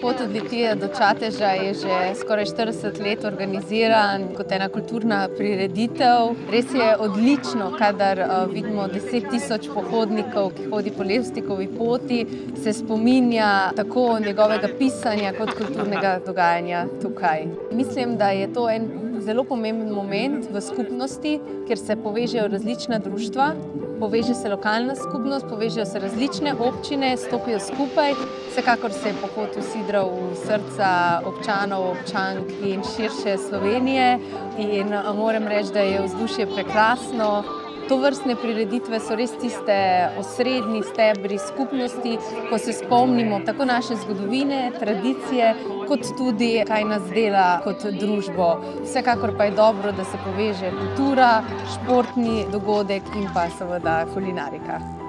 Pot od Litije do Čateža je že skoraj 40 let organiziran kot ena kulturna prireditev. Res je odlično, kadar vidimo 10 tisoč pohodnikov, ki hodi po Levstikovi poti, se spominja tako njegovega pisanja kot kulturnega dogajanja tukaj. Mislim, da je to en zelo pomemben moment v skupnosti, kjer se povežejo različna društva, poveže se lokalna skupnost, povežejo se različne občine, stopijo skupaj. Vsekakor se je pohod usidral v srca občanov, občank in širše Slovenije in moram reči, da je vzdušje prekrasno. Tovrstne prireditve so res tiste osrednji stebri skupnosti, ko se spomnimo tako naše zgodovine, tradicije, kot tudi kaj nas dela kot družbo. Vsekakor pa je dobro, da se poveže kultura, športni dogodek in pa seveda kulinarika.